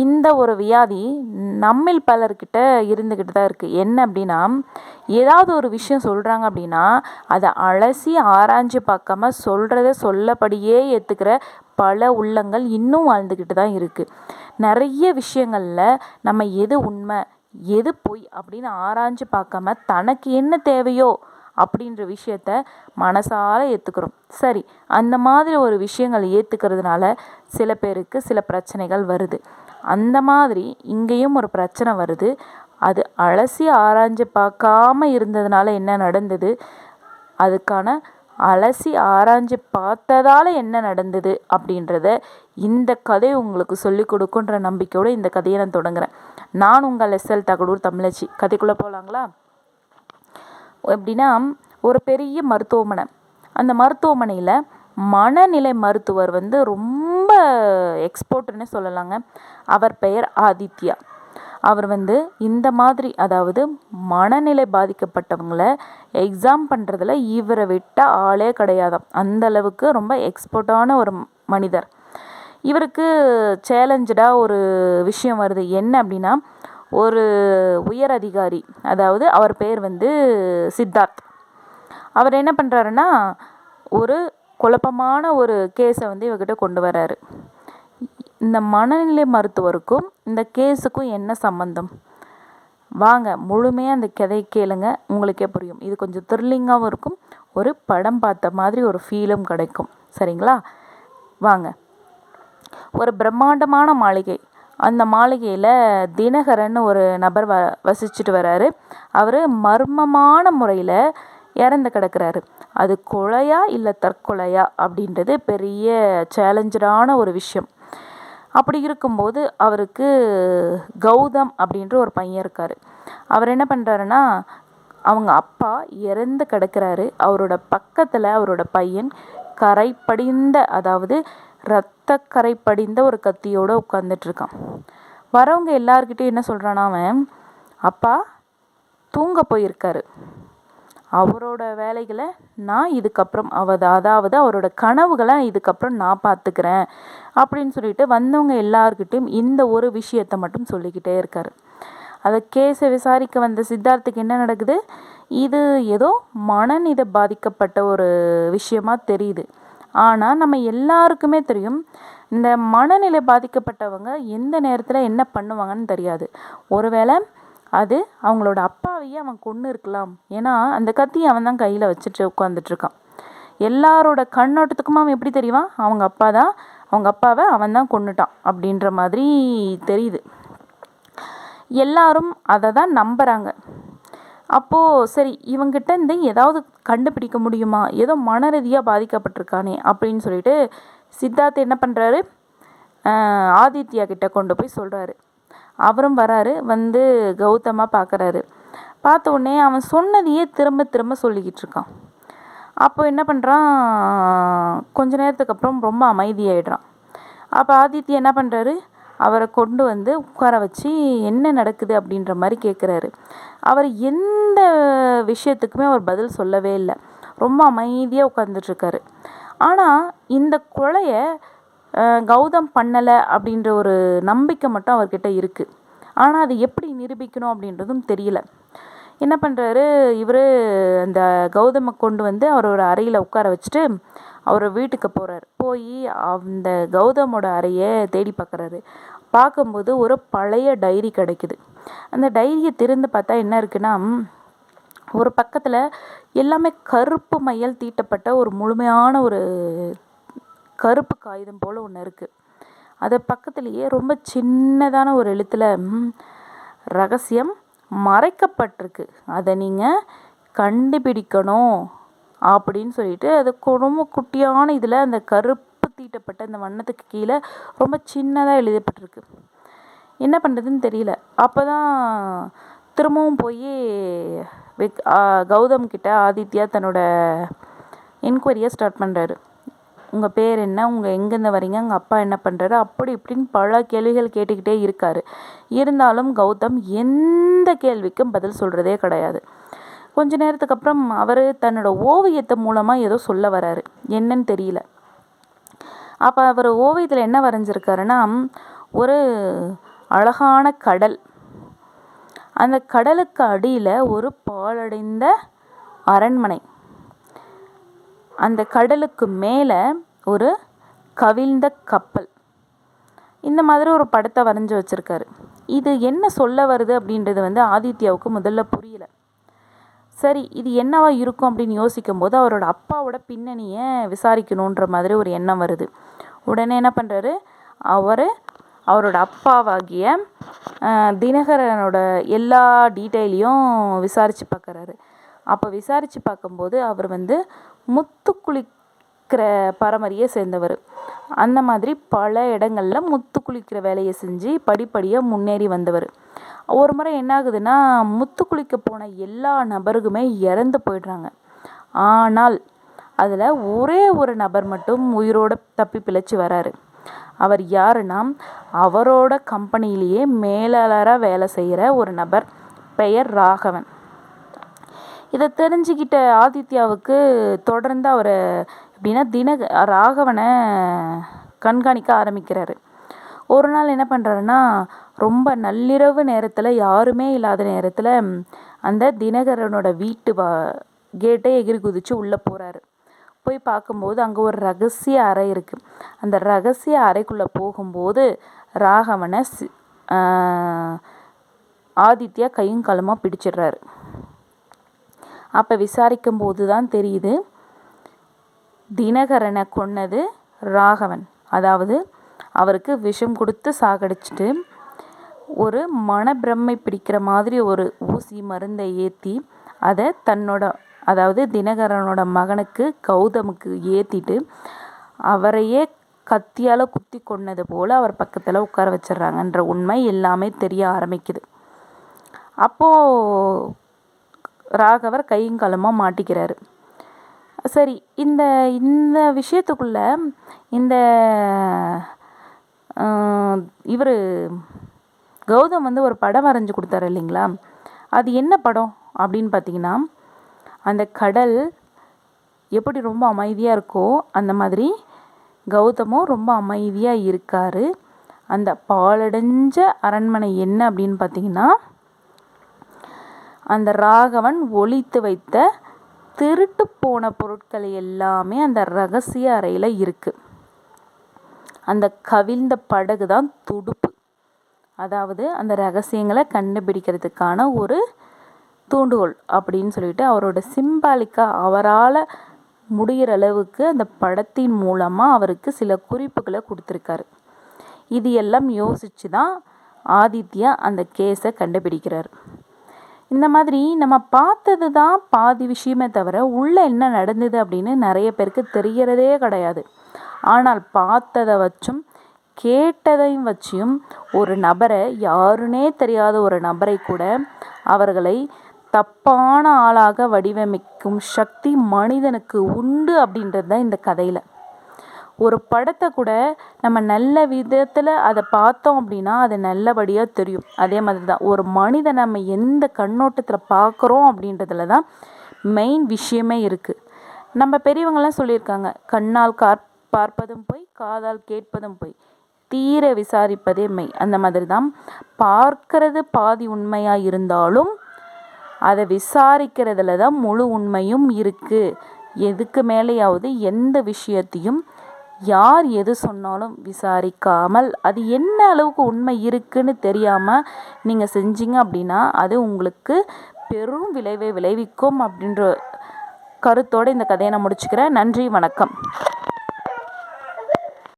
இந்த ஒரு வியாதி நம்மில் பலர்கிட்ட இருந்துக்கிட்டு தான் இருக்குது. என்ன அப்படின்னா, ஏதாவது ஒரு விஷயம் சொல்கிறாங்க அப்படின்னா அதை அலசி ஆராய்ஞ்சு பார்க்காம சொல்கிறத சொல்லபடியே ஏற்றுக்கிற பல உள்ளங்கள் இன்னும் வாழ்ந்துக்கிட்டு தான் இருக்குது. நிறைய விஷயங்களில் நம்ம எது உண்மை எது பொய் அப்படின்னு ஆராய்ஞ்சு பார்க்காம தனக்கு என்ன தேவையோ அப்படின்ற விஷயத்த மனசார ஏற்றுக்கிறோம். சரி, அந்த மாதிரி ஒரு விஷயங்கள் ஏற்றுக்கிறதுனால சில பேருக்கு சில பிரச்சனைகள் வருது. அந்த மாதிரி இங்கேயும் ஒரு பிரச்சனை வருது. அது அலசி ஆராய்ஞ்சு பார்க்காம இருந்ததுனால என்ன நடந்தது, அதுக்கான அலசி ஆராய்ஞ்சு பார்த்ததால் என்ன நடந்தது அப்படின்றத இந்த கதை உங்களுக்கு சொல்லிக் கொடுக்குன்ற நம்பிக்கையோடு இந்த கதையை நான் தொடங்குறேன். நான் உங்கள் எஸ்எல் தகடூர் தமிழச்சி. கதைக்குள்ளே போகலாங்களா? எப்படின்னா, ஒரு பெரிய மருத்துவமனை. அந்த மருத்துவமனையில் மனநிலை மருத்துவர் ரொம்ப எக்ஸ்போர்ட்டுன்னு சொல்லலாங்க. அவர் பெயர் ஆதித்யா. அவர் இந்த மாதிரி, அதாவது மனநிலை பாதிக்கப்பட்டவங்களை எக்ஸாம் பண்ணுறதுல இவரை விட்ட ஆளே கிடையாதாம். அந்த அளவுக்கு ரொம்ப எக்ஸ்போர்ட்டான ஒரு மனிதர். இவருக்கு சேலஞ்சடாக ஒரு விஷயம் வருது. என்ன அப்படின்னா, ஒரு உயர் அதிகாரி, அதாவது அவர் பேர் சித்தார்த். அவர் என்ன பண்ணுறாருன்னா, ஒரு குழப்பமான ஒரு கேஸை இவர்கிட்ட கொண்டு வராரு. இந்த மனநிலை மருத்துவருக்கும் இந்த கேஸுக்கும் என்ன சம்மந்தம்? வாங்க முழுமையாக அந்த கதை கேளுங்க, உங்களுக்கே புரியும். இது கொஞ்சம் த்ரில்லிங்காகவும் இருக்கும், ஒரு படம் பார்த்த மாதிரி ஒரு ஃபீலும் கிடைக்கும். சரிங்களா? வாங்க. ஒரு பிரம்மாண்டமான மாளிகை. அந்த மாளிகையில் தினகரன் ஒரு நபர் வசிச்சுட்டு வராரு. அவர் மர்மமான முறையில் இறந்து கிடக்கிறாரு. அது கொலையா இல்லை தற்கொலையா அப்படின்றது பெரிய சேலஞ்சரான ஒரு விஷயம். அப்படி இருக்கும்போது அவருக்கு கௌதம் அப்படின்ற ஒரு பையன் இருக்கார். அவர் என்ன பண்ணுறாருன்னா, அவங்க அப்பா இறந்து கிடக்கிறாரு. அவரோட பக்கத்தில் அவரோட பையன் கரை படிந்த, அதாவது இரத்த கரை படிந்த ஒரு கத்தியோடு உட்காந்துட்ருக்கான். வரவங்க எல்லார்கிட்டையும் என்ன சொல்கிறான்னா, அவன் அப்பா தூங்க போயிருக்காரு, அவரோட வேலைகளை நான் இதுக்கப்புறம் அதாவது அவரோட கனவுகளை இதுக்கப்புறம் நான் பார்த்துக்கிறேன் அப்படின்னு சொல்லிட்டு வந்தவங்க எல்லார்கிட்டையும் இந்த ஒரு விஷயத்தை மட்டும் சொல்லிக்கிட்டே இருக்காரு. அதை கேஸை விசாரிக்க வந்த சித்தார்த்துக்கு என்ன நடக்குது, இது ஏதோ மனநிலை பாதிக்கப்பட்ட ஒரு விஷயமா தெரியுது. ஆனால் நம்ம எல்லாருக்குமே தெரியும், இந்த மனநிலை பாதிக்கப்பட்டவங்க எந்த நேரத்தில் என்ன பண்ணுவாங்கன்னு தெரியாது. ஒருவேளை அது அவங்களோட அப்பாவையே அவன் கொன்று இருக்கலாம். ஏன்னா அந்த கத்தியை அவன் தான் கையில் வச்சுட்டு உட்காந்துட்ருக்கான். எல்லாரோட கண்ணோட்டத்துக்கும் அவன் எப்படி தெரியுவான், அவங்க அப்பாவை அவன் தான் கொன்னுட்டான் அப்படின்ற மாதிரி தெரியுது. எல்லாரும் அதை தான் நம்புகிறாங்க. அப்போது சரி, இவங்கிட்ட ஏதாவது கண்டுபிடிக்க முடியுமா, ஏதோ மனரீதியாக பாதிக்கப்பட்டிருக்கானே அப்படின்னு சொல்லிட்டு சித்தார்த் என்ன பண்ணுறாரு, ஆதித்யா கிட்ட கொண்டு போய் சொல்கிறாரு. அவரும் வராரு, கௌதமாக பார்க்குறாரு. பார்த்த உடனே அவன் சொன்னதையே திரும்ப திரும்ப சொல்லிக்கிட்டு இருக்கான். அப்போ என்ன பண்ணுறான், கொஞ்ச நேரத்துக்கு அப்புறம் ரொம்ப அமைதியாகிடுறான். அப்போ ஆதித்யா என்ன பண்ணுறாரு, அவரை கொண்டு உட்கார வச்சு என்ன நடக்குது அப்படின்ற மாதிரி கேட்குறாரு. அவர் எந்த விஷயத்துக்குமே அவர் பதில் சொல்லவே இல்லை, ரொம்ப அமைதியாக உட்காந்துட்ருக்காரு. ஆனால் இந்த கொலையை கௌதம் பண்ணலை அப்படின்ற ஒரு நம்பிக்கை மட்டும் அவர்கிட்ட இருக்குது. ஆனால் அது எப்படி நிரூபிக்கணும் அப்படின்றதும் தெரியல. என்ன பண்ணுறாரு, இவர் அந்த கௌதமை கொண்டு அவரோட அறையில் உட்கார வச்சுட்டு அவர் வீட்டுக்கு போகிறார். போய் அந்த கௌதமோட அறையை தேடி பார்க்குறாரு. பார்க்கும்போது ஒரு பழைய டைரி கிடைக்குது. அந்த டைரியை திறந்து பார்த்தா என்ன இருக்குன்னா, ஒரு பக்கத்தில் எல்லாமே கருப்பு மையால் தீட்டப்பட்ட ஒரு முழுமையான ஒரு கருப்பு காகிதம் போல் ஒன்று இருக்குது. அது பக்கத்துலேயே ரொம்ப சின்னதான ஒரு எழுத்தில் ரகசியம் மறைக்கப்பட்டிருக்கு, அதை நீங்கள் கண்டுபிடிக்கணும் அப்படின்னு சொல்லிட்டு அது ரொம்ப குட்டியான இதில் அந்த கருப்பு தீட்டப்பட்ட அந்த வண்ணத்துக்கு கீழே ரொம்ப சின்னதாக எழுதப்பட்டிருக்கு. என்ன பண்ணுறதுன்னு தெரியல. அப்போ தான் திரும்பவும் போய் கௌதம் கிட்ட ஆதித்யா தன்னோட என்கொயரியை ஸ்டார்ட் பண்ணுறாரு. உங்கள் பேர் என்ன, உங்கள் எங்கேருந்து வரீங்க, உங்கள் அப்பா என்ன பண்ணுறாரு, அப்படி இப்படின்னு பல கேள்விகள் கேட்டுக்கிட்டே இருக்கார். இருந்தாலும் கௌதம் எந்த கேள்விக்கும் பதில் சொல்கிறதே கிடையாது. கொஞ்ச நேரத்துக்கு அப்புறம் அவர் தன்னோட ஓவியத்தை மூலமாக ஏதோ சொல்ல வராரு, என்னன்னு தெரியல. அப்போ அவர் ஓவியத்தில் என்ன வரைஞ்சிருக்காருன்னா, ஒரு அழகான கடல். அந்த கடலுக்கு அடியில் ஒரு பாழடைந்த அரண்மனை. அந்த கடலுக்கு மேலே ஒரு கவிழ்ந்த கப்பல். இந்த மாதிரி ஒரு படத்தை வரைஞ்சி வச்சுருக்காரு. இது என்ன சொல்ல வருது அப்படின்றது ஆதித்யாவுக்கு முதல்ல புரியல. சரி, இது என்னவா இருக்கும் அப்படின்னு யோசிக்கும் போது அவரோட அப்பாவோட பின்னணியை விசாரிக்கணுன்ற மாதிரி ஒரு எண்ணம் வருது. உடனே என்ன பண்ணுறாரு, அவரோட அப்பாவாகிய தினகரனோட எல்லா டீட்டெயிலையும் விசாரித்து பார்க்குறாரு. அப்போ விசாரித்து பார்க்கும்போது அவர் முத்து குளிக்கிற பரம்பரையை சேர்ந்தவர். அந்த மாதிரி பல இடங்களில் முத்து குளிக்கிற வேலையை செஞ்சு படிப்படியாக முன்னேறி வந்தவர். ஒரு முறை என்ன ஆகுதுன்னா, முத்து குளிக்க போன எல்லா நபருக்குமே இறந்து போயிடுறாங்க. ஆனால் அதில் ஒரே ஒரு நபர் மட்டும் உயிரோடு தப்பி பிழைச்சி வராரு. அவர் யாருன்னா, அவரோட கம்பெனிலேயே மேலாளராக வேலை செய்கிற ஒரு நபர், பெயர் ராகவன். இதை தெரிஞ்சுக்கிட்ட ஆதித்யாவுக்கு தொடர்ந்து அவர் எப்படின்னா ராகவனை கண்காணிக்க ஆரம்பிக்கிறாரு. ஒரு நாள் என்ன பண்ணுறாருன்னா, ரொம்ப நள்ளிரவு நேரத்தில், யாருமே இல்லாத நேரத்தில் அந்த தினகரனோட வீட்டு கேட்டை எகிரி குதித்து உள்ளே போகிறாரு. போய் பார்க்கும்போது அங்கே ஒரு ரகசிய அறை இருக்குது. அந்த ரகசிய அறைக்குள்ளே போகும்போது ராகவனை ஆதித்யா கையும் களமாக பிடிச்சிடுறாரு. அப்போ விசாரிக்கும் போது தான் தெரியுது, தினகரனை கொன்னது ராகவன். அதாவது அவருக்கு விஷம் கொடுத்து சாகடிச்சிட்டு ஒரு மனப்பிரமை பிடிக்கிற மாதிரி ஒரு ஊசி மருந்தை ஏற்றி அதை அதாவது தினகரனோட மகனுக்கு கௌதமுக்கு ஏற்றிட்டு அவரையே கத்தியால் குத்தி கொன்னது போல் அவர் பக்கத்தில் உட்கார வச்சிடுறாங்கன்ற உண்மை எல்லாமே தெரிய ஆரம்பிக்குது. அப்போது ராகவர் கையங்காலமாக மாட்டிக்கிறாரு. சரி, இந்த விஷயத்துக்குள்ளே இவர் கௌதம் ஒரு படம் வரைஞ்சி கொடுத்தாரு இல்லைங்களா? அது என்ன படம் அப்படின்னு பார்த்தீங்கன்னா, அந்த கடல் எப்படி ரொம்ப அமைதியாக இருக்கோ அந்த மாதிரி கௌதமும் ரொம்ப அமைதியாக இருக்கார். அந்த பாழடைஞ்ச அரண்மனை என்ன அப்படின்னு பார்த்தீங்கன்னா, அந்த ராகவன் ஒளித்து வைத்த திருட்டு போன பொருட்கள் எல்லாமே அந்த ரகசிய அறையில் இருக்குது. அந்த கவிழ்ந்த படகு தான் துடுப்பு. அதாவது அந்த ரகசியங்களை கண்டுபிடிக்கிறதுக்கான ஒரு தூண்டுகோல் அப்படின்னு சொல்லிட்டு அவரோட சிம்பாலிக்காக அவரால் முடிகிற அளவுக்கு அந்த படத்தின் மூலமாக அவருக்கு சில குறிப்புகளை கொடுத்துருக்காரு. இது எல்லாம் யோசித்து தான் ஆதித்யா அந்த கேஸை கண்டுபிடிக்கிறார். இந்த மாதிரி நம்ம பார்த்தது தான் பாதி விஷயமே தவிர உள்ளே என்ன நடந்தது அப்படின்னு நிறைய பேருக்கு தெரியறதே கிடையாது. ஆனால் பார்த்ததை வச்சும் கேட்டதையும் வச்சியும் ஒரு நபரை, யாருன்னே தெரியாத ஒரு நபரை கூட அவர்களை தப்பான ஆளாக வடிவமைக்கும் சக்தி மனிதனுக்கு உண்டு அப்படின்றது தான் இந்த கதையில். ஒரு படத்தை கூட நம்ம நல்ல விதத்தில் அதை பார்த்தோம் அப்படின்னா அது நல்லபடியாக தெரியும். அதே மாதிரி தான் ஒரு மனிதனை நம்ம எந்த கண்ணோட்டத்தில் பார்க்குறோம் அப்படின்றதுல தான் மெயின் விஷயமே இருக்குது. நம்ம பெரியவங்களாம் சொல்லியிருக்காங்க, கண்ணால் பார்ப்பதும் போய், காதால் கேட்பதும் போய், தீர விசாரிப்பதே மெய். அந்த மாதிரி தான் பார்க்கறது பாதி உண்மையாக இருந்தாலும் அதை விசாரிக்கிறதுல தான் முழு உண்மையும் இருக்குது. எதுக்கு மேலேயாவது எந்த விஷயத்தையும் யார் எது சொன்னாலும் விசாரிக்காமல் அது என்ன அளவுக்கு உண்மை இருக்குன்னு தெரியாமல் நீங்கள் செஞ்சீங்க அப்படின்னா அது உங்களுக்கு பெரும் விளைவை விளைவிக்கும் அப்படின்ற கருத்தோடு இந்த கதையை நான் முடிச்சுக்கிறேன். நன்றி, வணக்கம்.